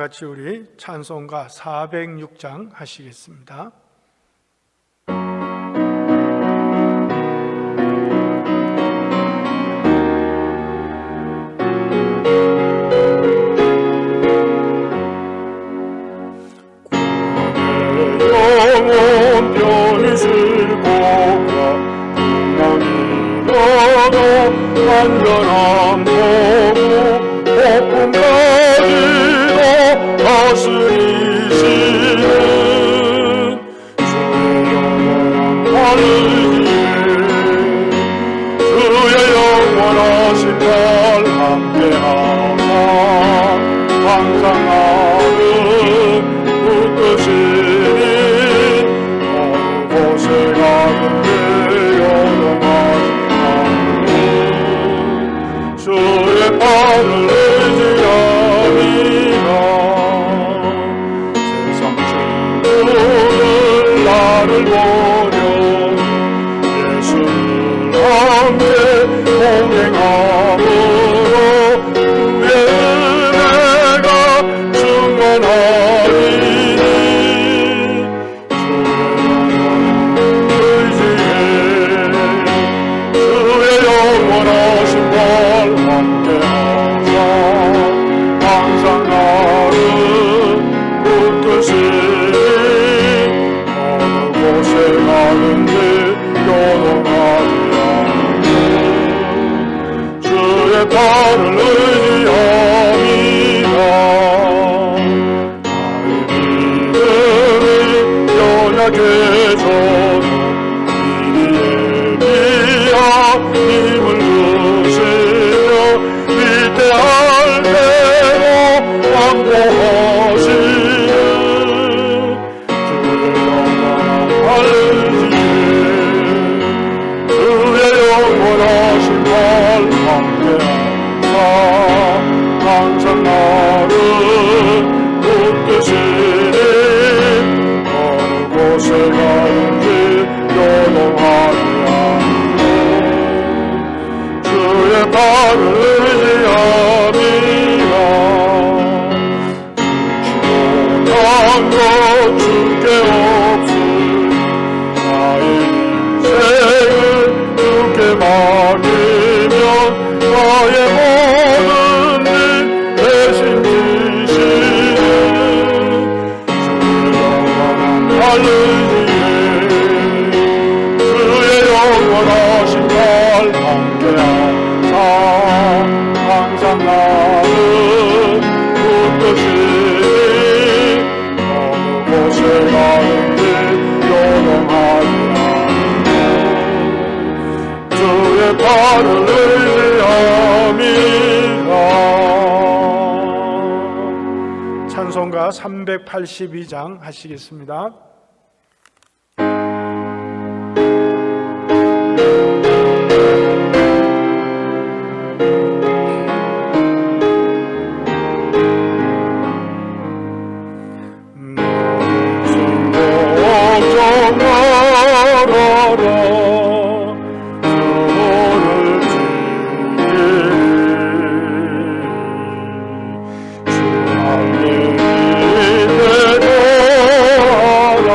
같이 우리 찬송가 406장 하시겠습니다. 영원 편히 슬고가 구멍이로도 안전함 보고 폭풍까지도 다스리시는 주의 영원한 하늘이에 주의 영원하신 날 함께하사 항상 나를 붙드시니 어느 곳에 가든지 영원하신 하늘 주의 팔을 의지합니다. 세상 친구들 나를 보려 예수를 함께 동행함으로 그의 은혜가 충만하리니 주의 영원하신 날 함께하사 항상 나를 붙드시니 어느 곳에 가든지 요동하지 않고 주의 팔을 의지합니다. 나의 믿음이 연약해져도 힘을 주시며 위대할 때로 왕고하시는 주의 영원한 할지에 주의 영원하신 날 함께하사 항상 나를 붙드시니 어느 곳에 가든지 요동하지 않고 주의 팔을 의지합니다. 못한 것 주께 없으니 나의 인생을 주께 맡기면 나의 모든 일 대신 지시는 주의 영원한 할지에 주의 영원하신 날 함께하사 항상 나를 붙드시니 어느 곳에 가든지 요동하지 않고 주의 팔을 의지합니다. 찬송가 382장 하시겠습니다. 주의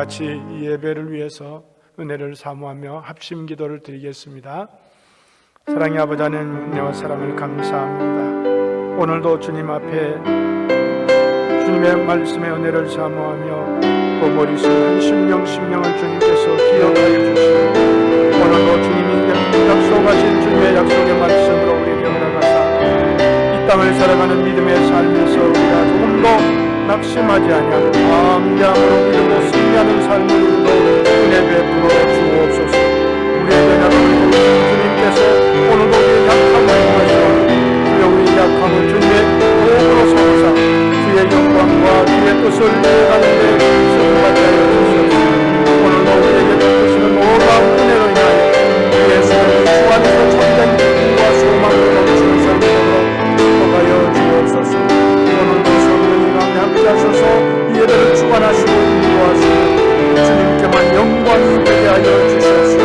같이 이 예배를 위해서 은혜를 사모하며 합심 기도를 드리겠습니다. 사랑의 아버지 하나님, 은혜와 사랑을 감사합니다. 오늘도 주님 앞에 주님의 말씀의 은혜를 사모하며 또 머리속 한 심령을 주님께서 기억하여 주시고 오늘도 주님이 약속하신 주님의 약속의 말씀으로 우리에게 허락하사 이 땅을 살아가는 믿음의 삶에서 우리가 조금도 낙심하지 아니하고 담대함으로 믿음으로 승리하는 삶을 우리도 은혜 베풀어 주옵소서. 우리의 연약함을 보시는 주님께서 오늘도 우리의 약함을 보시고 주여 우리의 약함을 주님의 도움으로 삼으사 주의 영광과 주의 뜻을 이해하는 데 쓰임받게 하여 주시옵소서. 오늘도 우리에게 베푸시는 놀라운 은혜로 인하여 예수를 주 안에서 참된 기쁨과 소망으로 넘치는 삶을 허가하여 주옵소서. 오늘도 성령님 가운데 함께하셔서 이 예배를 주관하시고 인도하시고 주님께만 영광이 되게 하여 주시옵소서.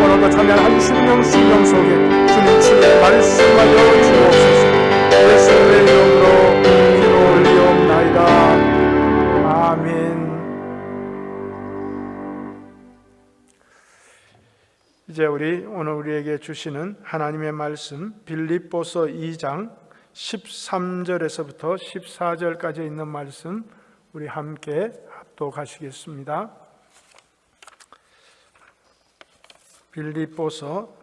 오늘도 참여한 한 심령 속에 주님 치의 말씀하여 주옵소서. 예수의 이름으로 기도 올리옵나이다. 아멘. 이제 오늘 우리에게 주시는 하나님의 말씀 빌립보서 2장 13절에서부터 14절까지 있는 말씀 우리 함께 합독하시겠습니다. 빌립보서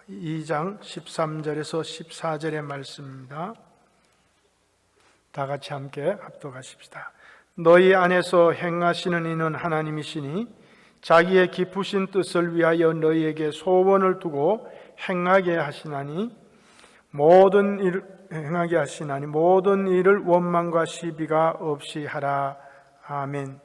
2장 13절에서 14절의 말씀입니다. 다 같이 함께 합독하십시다. 너희 안에서 행하시는 이는 하나님이시니 자기의 기쁘신 뜻을 위하여 너희에게 소원을 두고 행하게 하시나니 모든 일을 원망과 시비가 없이 하라. 아멘.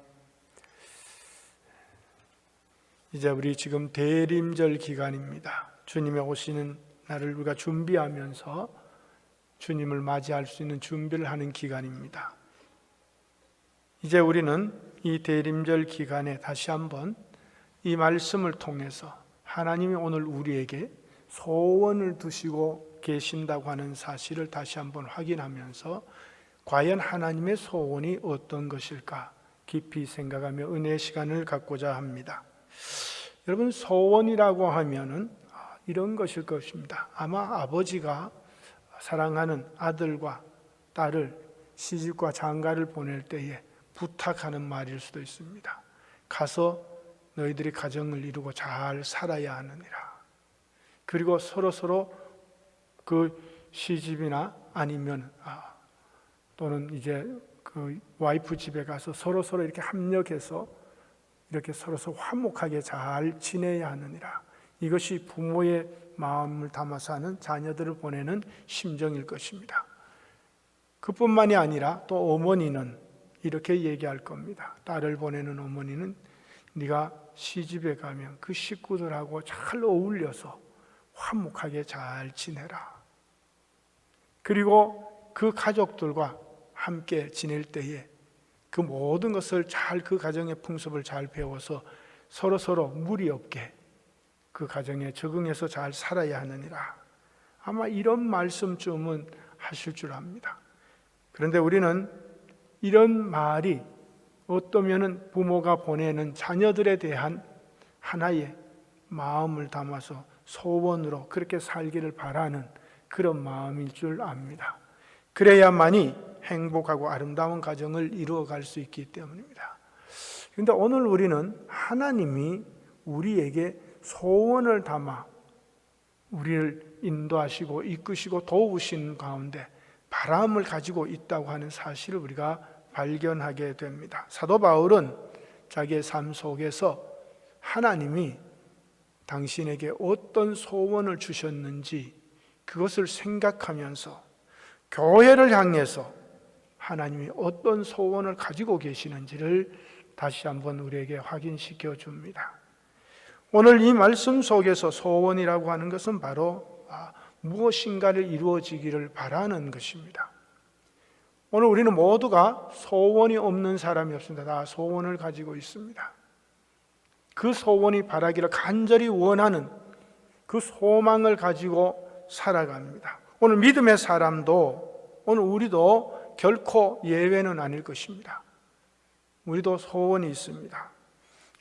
이제 우리 지금 대림절 기간입니다. 주님의 오시는 날을 우리가 준비하면서 주님을 맞이할 수 있는 준비를 하는 기간입니다. 이제 우리는 이 대림절 기간에 다시 한번 이 말씀을 통해서 하나님이 오늘 우리에게 소원을 두시고 계신다고 하는 사실을 다시 한번 확인하면서 과연 하나님의 소원이 어떤 것일까 깊이 생각하며 은혜의 시간을 갖고자 합니다. 여러분, 소원이라고 하면은 이런 것일 것입니다. 아마 아버지가 사랑하는 아들과 딸을 시집과 장가를 보낼 때에 부탁하는 말일 수도 있습니다. 가서 너희들이 가정을 이루고 잘 살아야 하느니라. 그리고 서로 그 시집이나 아니면 또는 이제 그 와이프 집에 가서 서로 이렇게 합력해서 이렇게 서로 화목하게 잘 지내야 하느니라. 이것이 부모의 마음을 담아서 하는 자녀들을 보내는 심정일 것입니다. 그뿐만이 아니라 또 어머니는 이렇게 얘기할 겁니다. 딸을 보내는 어머니는 네가 시집에 가면 그 식구들하고 잘 어울려서 화목하게 잘 지내라. 그리고 그 가족들과 함께 지낼 때에 그 모든 것을 잘 그 가정의 풍습을 잘 배워서 서로 무리 없게 그 가정에 적응해서 잘 살아야 하느니라. 아마 이런 말씀쯤은 하실 줄 압니다. 그런데 우리는 이런 말이 어떠면은 부모가 보내는 자녀들에 대한 하나의 마음을 담아서 소원으로 그렇게 살기를 바라는 그런 마음일 줄 압니다. 그래야만이 행복하고 아름다운 가정을 이루어갈 수 있기 때문입니다. 그런데 오늘 우리는 하나님이 우리에게 소원을 담아 우리를 인도하시고 이끄시고 도우신 가운데 바람을 가지고 있다고 하는 사실을 우리가 발견하게 됩니다. 사도 바울은 자기의 삶 속에서 하나님이 당신에게 어떤 소원을 주셨는지 그것을 생각하면서 교회를 향해서 하나님이 어떤 소원을 가지고 계시는지를 다시 한번 우리에게 확인시켜 줍니다. 오늘 이 말씀 속에서 소원이라고 하는 것은 바로 무엇인가를 이루어지기를 바라는 것입니다. 오늘 우리는 모두가 소원이 없는 사람이 없습니다. 다 소원을 가지고 있습니다. 그 소원이 바라기를 간절히 원하는 그 소망을 가지고 살아갑니다. 오늘 믿음의 사람도 오늘 우리도 결코 예외는 아닐 것입니다. 우리도 소원이 있습니다.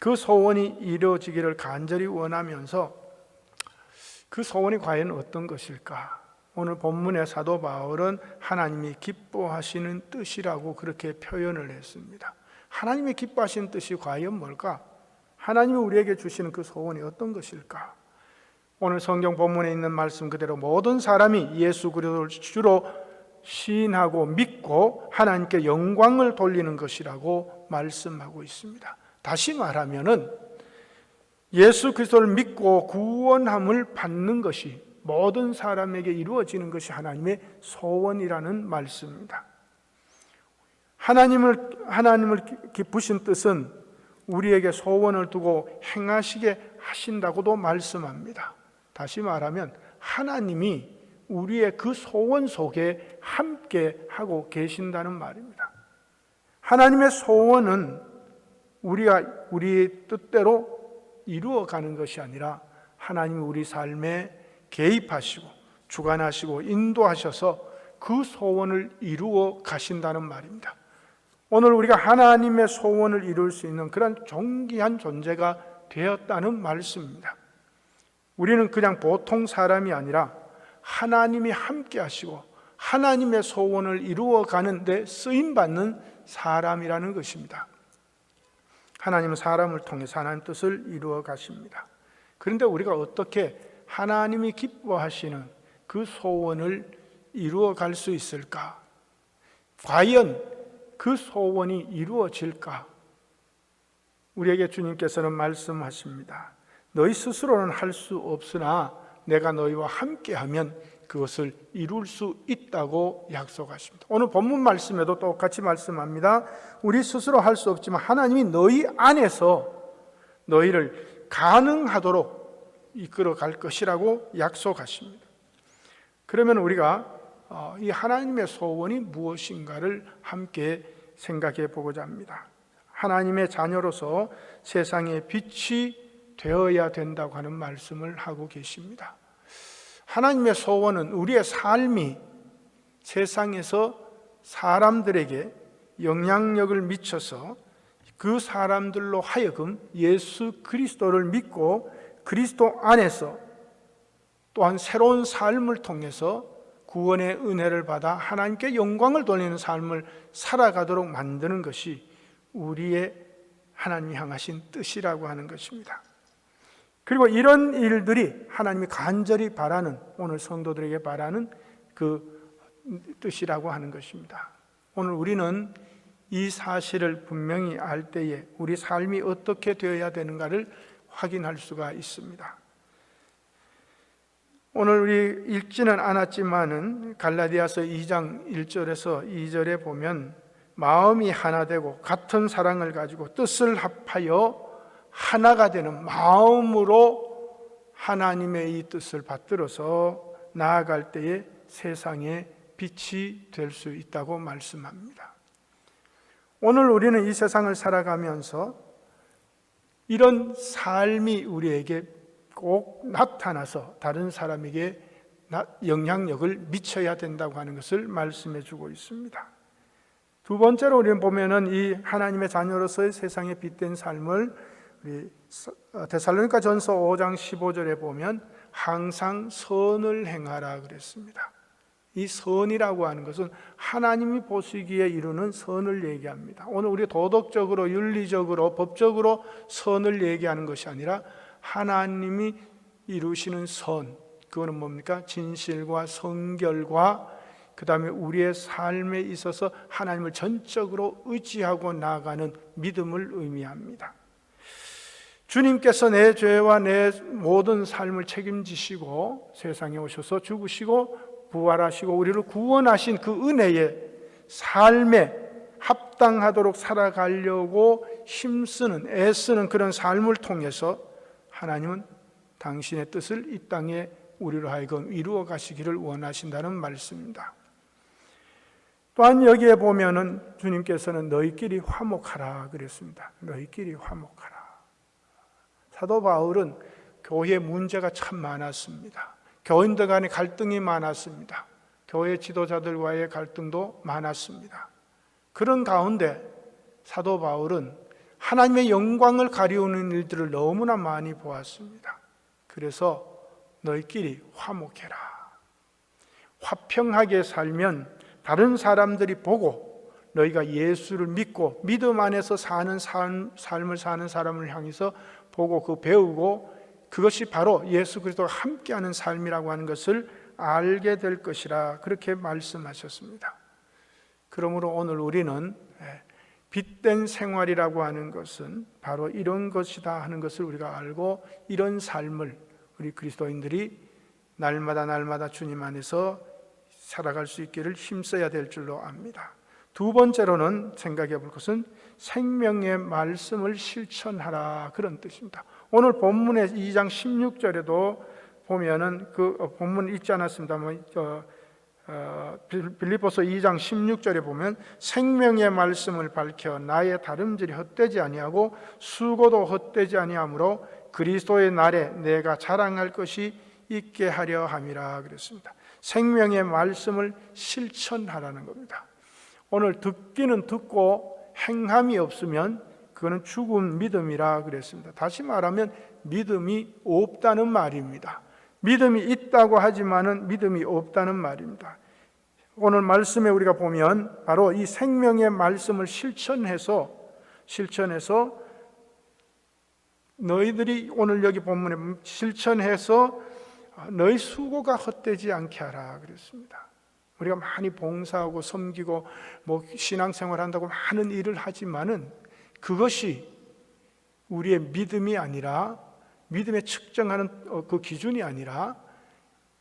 그 소원이 이루어지기를 간절히 원하면서 그 소원이 과연 어떤 것일까? 오늘 본문의 사도 바울은 하나님이 기뻐하시는 뜻이라고 그렇게 표현을 했습니다. 하나님이 기뻐하시는 뜻이 과연 뭘까? 하나님이 우리에게 주시는 그 소원이 어떤 것일까? 오늘 성경 본문에 있는 말씀 그대로 모든 사람이 예수 그리스도를 주로 시인하고 믿고 하나님께 영광을 돌리는 것이라고 말씀하고 있습니다. 다시 말하면은 예수 그리스도를 믿고 구원함을 받는 것이 모든 사람에게 이루어지는 것이 하나님의 소원이라는 말씀입니다. 하나님을 기쁘신 뜻은 우리에게 소원을 두고 행하시게 하신다고도 말씀합니다. 다시 말하면 하나님이 우리의 그 소원 속에 함께 하고 계신다는 말입니다. 하나님의 소원은 우리가 우리의 뜻대로 이루어가는 것이 아니라 하나님이 우리 삶에 개입하시고 주관하시고 인도하셔서 그 소원을 이루어 가신다는 말입니다. 오늘 우리가 하나님의 소원을 이룰 수 있는 그런 존귀한 존재가 되었다는 말씀입니다. 우리는 그냥 보통 사람이 아니라 하나님이 함께 하시고 하나님의 소원을 이루어 가는데 쓰임받는 사람이라는 것입니다. 하나님은 사람을 통해서 하나님 뜻을 이루어 가십니다. 그런데 우리가 어떻게 하나님이 기뻐하시는 그 소원을 이루어 갈 수 있을까? 과연 그 소원이 이루어질까? 우리에게 주님께서는 말씀하십니다. 너희 스스로는 할 수 없으나 내가 너희와 함께하면 그것을 이룰 수 있다고 약속하십니다. 오늘 본문 말씀에도 똑같이 말씀합니다. 우리 스스로 할 수 없지만 하나님이 너희 안에서 너희를 가능하도록 이끌어 갈 것이라고 약속하십니다. 그러면 우리가 이 하나님의 소원이 무엇인가를 함께 생각해 보고자 합니다. 하나님의 자녀로서 세상의 빛이 되어야 된다고 하는 말씀을 하고 계십니다. 하나님의 소원은 우리의 삶이 세상에서 사람들에게 영향력을 미쳐서 그 사람들로 하여금 예수 그리스도를 믿고 그리스도 안에서 또한 새로운 삶을 통해서 구원의 은혜를 받아 하나님께 영광을 돌리는 삶을 살아가도록 만드는 것이 우리의 하나님이 향하신 뜻이라고 하는 것입니다. 그리고 이런 일들이 하나님이 간절히 바라는, 오늘 성도들에게 바라는 그 뜻이라고 하는 것입니다. 오늘 우리는 이 사실을 분명히 알 때에 우리 삶이 어떻게 되어야 되는가를 확인할 수가 있습니다. 오늘 우리 읽지는 않았지만은 갈라디아서 2장 1절에서 2절에 보면 마음이 하나 되고 같은 사랑을 가지고 뜻을 합하여 하나가 되는 마음으로 하나님의 이 뜻을 받들어서 나아갈 때에 세상에 빛이 될 수 있다고 말씀합니다. 오늘 우리는 이 세상을 살아가면서 이런 삶이 우리에게 꼭 나타나서 다른 사람에게 영향력을 미쳐야 된다고 하는 것을 말씀해 주고 있습니다. 두 번째로 우리는 보면은 이 하나님의 자녀로서의 세상에 빛된 삶을 우리 데살로니가 전서 5장 15절에 보면 항상 선을 행하라 그랬습니다. 이 선이라고 하는 것은 하나님이 보시기에 이루는 선을 얘기합니다. 오늘 우리 도덕적으로, 윤리적으로, 법적으로 선을 얘기하는 것이 아니라 하나님이 이루시는 선, 그거는 뭡니까? 진실과 성결과 그 다음에 우리의 삶에 있어서 하나님을 전적으로 의지하고 나아가는 믿음을 의미합니다. 주님께서 내 죄와 내 모든 삶을 책임지시고 세상에 오셔서 죽으시고 부활하시고 우리를 구원하신 그 은혜의 삶에 합당하도록 살아가려고 힘쓰는, 애쓰는 그런 삶을 통해서 하나님은 당신의 뜻을 이 땅에 우리로 하여금 이루어 가시기를 원하신다는 말씀입니다. 또한 여기에 보면은 주님께서는 너희끼리 화목하라 그랬습니다. 너희끼리 화목하라. 사도 바울은 교회에 문제가 참 많았습니다. 교인들 간의 갈등이 많았습니다. 교회 지도자들과의 갈등도 많았습니다. 그런 가운데 사도 바울은 하나님의 영광을 가리우는 일들을 너무나 많이 보았습니다. 그래서 너희끼리 화목해라. 화평하게 살면 다른 사람들이 보고 너희가 예수를 믿고 믿음 안에서 사는 삶을 사는 사람을 향해서 보고 그 배우고 그것이 바로 예수 그리스도와 함께하는 삶이라고 하는 것을 알게 될 것이라 그렇게 말씀하셨습니다. 그러므로 오늘 우리는 빛된 생활이라고 하는 것은 바로 이런 것이다 하는 것을 우리가 알고 이런 삶을 우리 그리스도인들이 날마다 주님 안에서 살아갈 수 있기를 힘써야 될 줄로 압니다. 두 번째로는 생각해 볼 것은 생명의 말씀을 실천하라 그런 뜻입니다. 오늘 본문의 2장 16절에도 보면은 그 본문 읽지 않았습니다만 빌립보서 2장 16절에 보면 생명의 말씀을 밝혀 나의 다름질이 헛되지 아니하고 수고도 헛되지 아니하므로 그리스도의 날에 내가 자랑할 것이 있게 하려 함이라 그랬습니다. 생명의 말씀을 실천하라는 겁니다. 오늘 듣기는 듣고 행함이 없으면 그거는 죽은 믿음이라 그랬습니다. 다시 말하면 믿음이 없다는 말입니다. 믿음이 있다고 하지만은 믿음이 없다는 말입니다. 오늘 말씀에 우리가 보면 바로 이 생명의 말씀을 실천해서 너희들이 오늘 여기 본문에 실천해서 너희 수고가 헛되지 않게 하라 그랬습니다. 우리가 많이 봉사하고 섬기고 신앙생활 한다고 많은 일을 하지만은 그것이 우리의 믿음이 아니라 믿음에 측정하는 그 기준이 아니라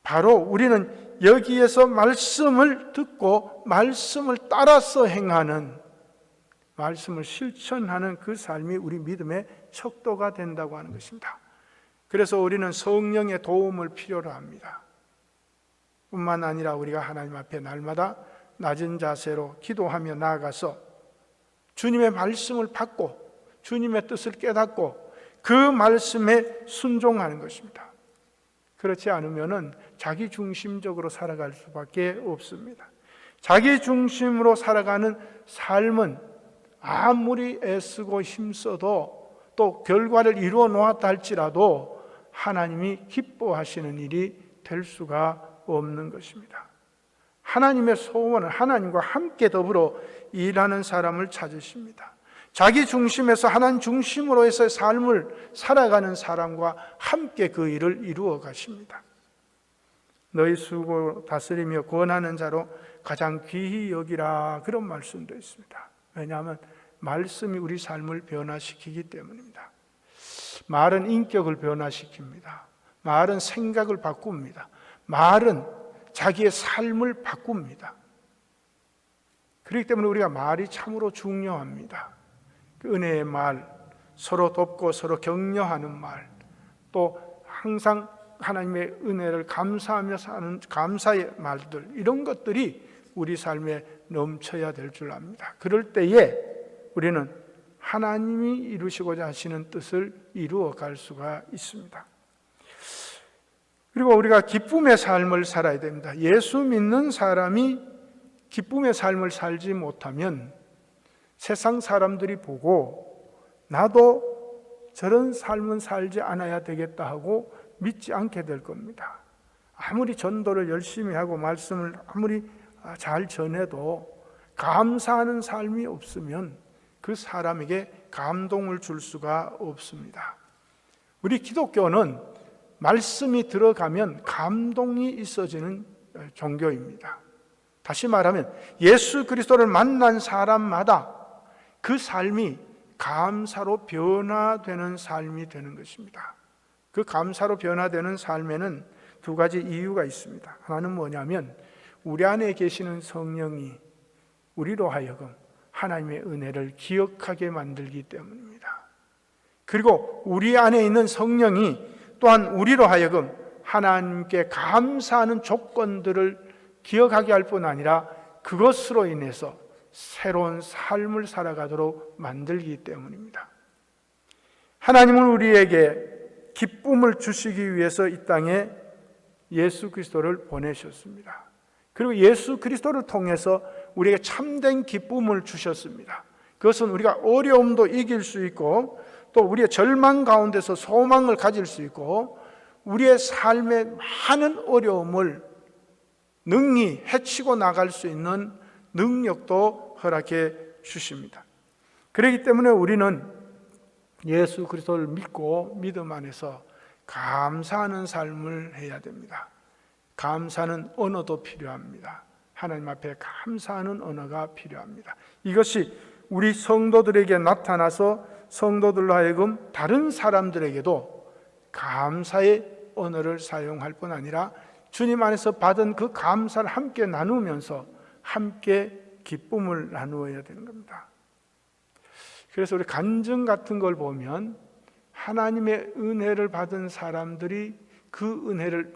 바로 우리는 여기에서 말씀을 듣고 말씀을 따라서 행하는 말씀을 실천하는 그 삶이 우리 믿음의 척도가 된다고 하는 것입니다. 그래서 우리는 성령의 도움을 필요로 합니다. 뿐만 아니라 우리가 하나님 앞에 날마다 낮은 자세로 기도하며 나아가서 주님의 말씀을 받고 주님의 뜻을 깨닫고 그 말씀에 순종하는 것입니다. 그렇지 않으면은 자기 중심적으로 살아갈 수밖에 없습니다. 자기 중심으로 살아가는 삶은 아무리 애쓰고 힘써도 또 결과를 이루어 놓았다 할지라도 하나님이 기뻐하시는 일이 될 수가 없는 것입니다. 하나님의 소원은 하나님과 함께 더불어 일하는 사람을 찾으십니다. 자기 중심에서 하나님 중심으로 해서 삶을 살아가는 사람과 함께 그 일을 이루어 가십니다. 너희 수고 다스리며 권하는 자로 가장 귀히 여기라 그런 말씀도 있습니다. 왜냐하면 말씀이 우리 삶을 변화시키기 때문입니다. 말은 인격을 변화시킵니다. 말은 생각을 바꿉니다. 말은 자기의 삶을 바꿉니다. 그렇기 때문에 우리가 말이 참으로 중요합니다. 그 은혜의 말, 서로 돕고 서로 격려하는 말, 또 항상 하나님의 은혜를 감사하며 사는 감사의 말들, 이런 것들이 우리 삶에 넘쳐야 될 줄 압니다. 그럴 때에 우리는 하나님이 이루시고자 하시는 뜻을 이루어 갈 수가 있습니다. 그리고 우리가 기쁨의 삶을 살아야 됩니다. 예수 믿는 사람이 기쁨의 삶을 살지 못하면 세상 사람들이 보고 나도 저런 삶은 살지 않아야 되겠다 하고 믿지 않게 될 겁니다. 아무리 전도를 열심히 하고 말씀을 아무리 잘 전해도 감사하는 삶이 없으면 그 사람에게 감동을 줄 수가 없습니다. 우리 기독교는 말씀이 들어가면 감동이 있어지는 종교입니다. 다시 말하면 예수 그리스도를 만난 사람마다 그 삶이 감사로 변화되는 삶이 되는 것입니다. 그 감사로 변화되는 삶에는 두 가지 이유가 있습니다. 하나는 뭐냐면 우리 안에 계시는 성령이 우리로 하여금 하나님의 은혜를 기억하게 만들기 때문입니다. 그리고 우리 안에 있는 성령이 또한 우리로 하여금 하나님께 감사하는 조건들을 기억하게 할 뿐 아니라 그것으로 인해서 새로운 삶을 살아가도록 만들기 때문입니다. 하나님은 우리에게 기쁨을 주시기 위해서 이 땅에 예수 그리스도를 보내셨습니다. 그리고 예수 그리스도를 통해서 우리에게 참된 기쁨을 주셨습니다. 그것은 우리가 어려움도 이길 수 있고 또 우리의 절망 가운데서 소망을 가질 수 있고 우리의 삶의 많은 어려움을 능히 헤치고 나갈 수 있는 능력도 허락해 주십니다. 그렇기 때문에 우리는 예수 그리스도를 믿고 믿음 안에서 감사하는 삶을 해야 됩니다. 감사하는 언어도 필요합니다. 하나님 앞에 감사하는 언어가 필요합니다. 이것이 우리 성도들에게 나타나서 성도들로 하여금 다른 사람들에게도 감사의 언어를 사용할 뿐 아니라 주님 안에서 받은 그 감사를 함께 나누면서 함께 기쁨을 나누어야 되는 겁니다. 그래서 우리 간증 같은 걸 보면 하나님의 은혜를 받은 사람들이 그 은혜를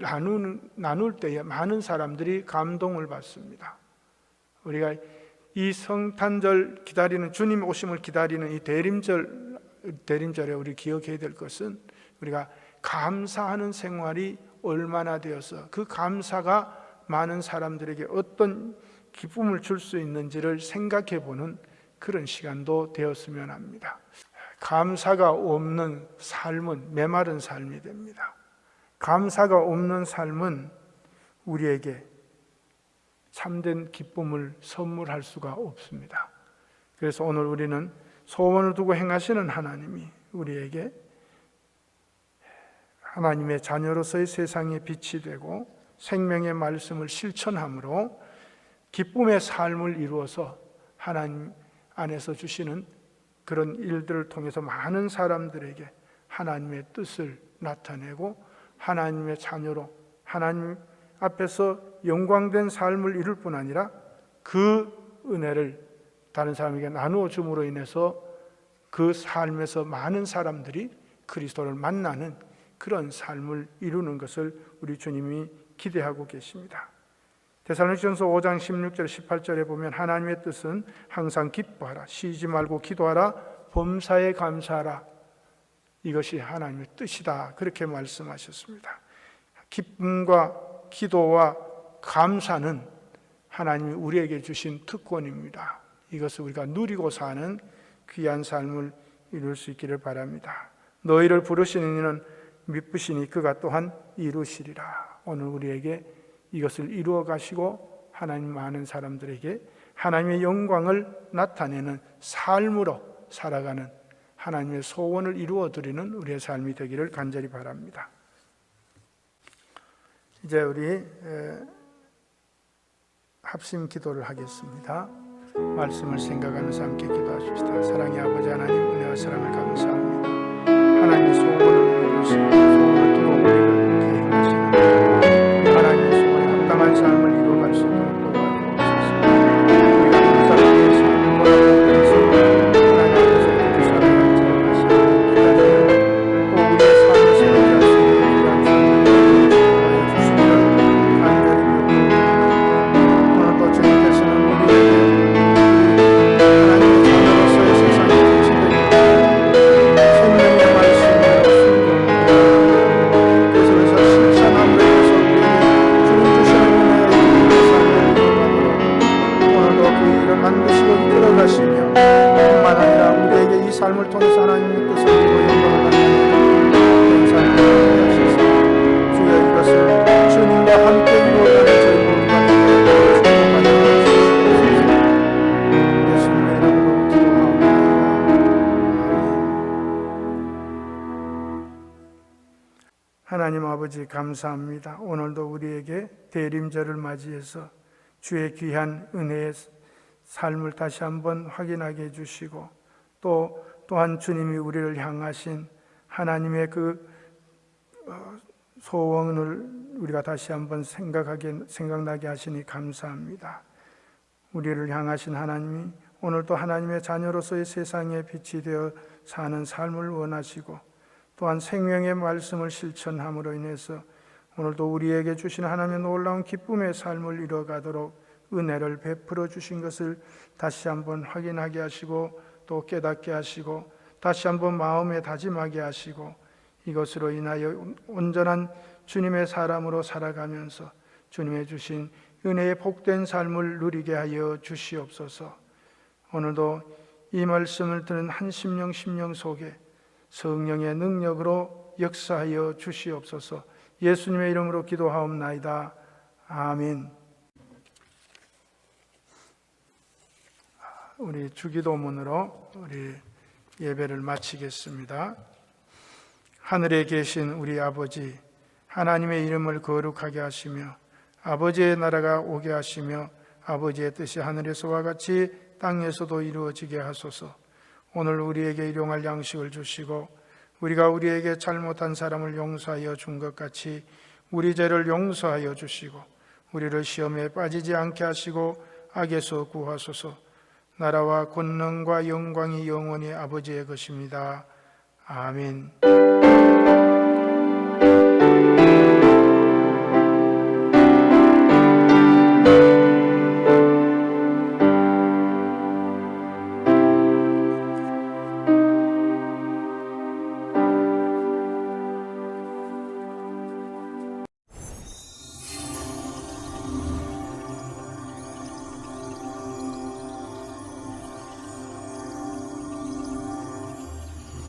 나눌 때에 많은 사람들이 감동을 받습니다. 우리가 이 성탄절 기다리는, 주님 오심을 기다리는 이 대림절에 우리 기억해야 될 것은 우리가 감사하는 생활이 얼마나 되어서 그 감사가 많은 사람들에게 어떤 기쁨을 줄 수 있는지를 생각해 보는 그런 시간도 되었으면 합니다. 감사가 없는 삶은 메마른 삶이 됩니다. 감사가 없는 삶은 우리에게 참된 기쁨을 선물할 수가 없습니다. 그래서 오늘 우리는 소원을 두고 행하시는 하나님이 우리에게 하나님의 자녀로서의 세상의 빛이 되고 생명의 말씀을 실천함으로 기쁨의 삶을 이루어서 하나님 안에서 주시는 그런 일들을 통해서 많은 사람들에게 하나님의 뜻을 나타내고 하나님의 자녀로 하나님 앞에서 영광된 삶을 이룰 뿐 아니라 그 은혜를 다른 사람에게 나누어 줌으로 인해서 그 삶에서 많은 사람들이 그리스도를 만나는 그런 삶을 이루는 것을 우리 주님이 기대하고 계십니다. 데살로니가전서 5장 16절 18절에 보면 하나님의 뜻은 항상 기뻐하라, 쉬지 말고 기도하라, 범사에 감사하라, 이것이 하나님의 뜻이다, 그렇게 말씀하셨습니다. 기쁨과 기도와 감사는 하나님이 우리에게 주신 특권입니다. 이것을 우리가 누리고 사는 귀한 삶을 이룰 수 있기를 바랍니다. 너희를 부르시는 이는 미쁘시니 그가 또한 이루시리라. 오늘 우리에게 이것을 이루어 가시고 하나님 많은 사람들에게 하나님의 영광을 나타내는 삶으로 살아가는 하나님의 소원을 이루어 드리는 우리의 삶이 되기를 간절히 바랍니다. 이제 우리 합심 기도를 하겠습니다. 말씀을 생각하면서 함께 기도하십시다. 사랑의 아버지 하나님, 은혜와 사랑을 감사합니다. 하나님의 소원을 이루시고 소원을 두고 우리를 계획하시는 하나님의 소원에 합당한 삶을 이루어갈 수 있도록 도와주옵소서. 우리가 그 사람의 삶을 돌아보면서 하나님 앞에서 어떻게 살아갈지를 다시 한번 기다리는 또 우리의 삶을 새롭게 할 수 있는 귀한 삶을 이루어주시기를 간절히 묻고 오늘도 주님께서는 우리에게 하나님의 자녀로서의 세상에 비치되는 생명의 말씀을 순종하며 그래서 실천함으로 해서 주님 주시는 은혜의 삶을 이루어가도록 오늘도 그 일을 만드시고 이끌어가시며 뿐만 아니라 우리에게 이 삶을 통해서 하나님의 뜻을 이루고 영광을 받는 삶을 하시소. 주여 이것을 주님과 함께 이루어가는 저희 모두가 되도록 축복하여 주시옵소서. 예수님의 이름으로 기도하옵나이다. 하나님 아버지 감사합니다. 오늘도 우리에게 대림절을 맞이해서 주의 귀한 은혜의 삶을 다시 한번 확인하게 해주시고 또한 주님이 우리를 향하신 하나님의 그 소원을 우리가 다시 한번 생각나게 하시니 감사합니다. 우리를 향하신 하나님이 오늘도 하나님의 자녀로서의 세상에 빛이 되어 사는 삶을 원하시고 또한 생명의 말씀을 실천함으로 인해서 오늘도 우리에게 주신 하나님의 놀라운 기쁨의 삶을 이루어가도록 은혜를 베풀어 주신 것을 다시 한번 확인하게 하시고 또 깨닫게 하시고 다시 한번 마음에 다짐하게 하시고 이것으로 인하여 온전한 주님의 사람으로 살아가면서 주님의 주신 은혜의 복된 삶을 누리게 하여 주시옵소서. 오늘도 이 말씀을 들은 한 심령 속에 성령의 능력으로 역사하여 주시옵소서. 예수님의 이름으로 기도하옵나이다. 아멘. 우리 주기도문으로 우리 예배를 마치겠습니다. 하늘에 계신 우리 아버지, 하나님의 이름을 거룩하게 하시며 아버지의 나라가 오게 하시며 아버지의 뜻이 하늘에서와 같이 땅에서도 이루어지게 하소서. 오늘 우리에게 일용할 양식을 주시고 우리가 우리에게 잘못한 사람을 용서하여 준 것 같이 우리 죄를 용서하여 주시고 우리를 시험에 빠지지 않게 하시고 악에서 구하소서. 나라와 권능과 영광이 영원히 아버지의 것입니다. 아멘.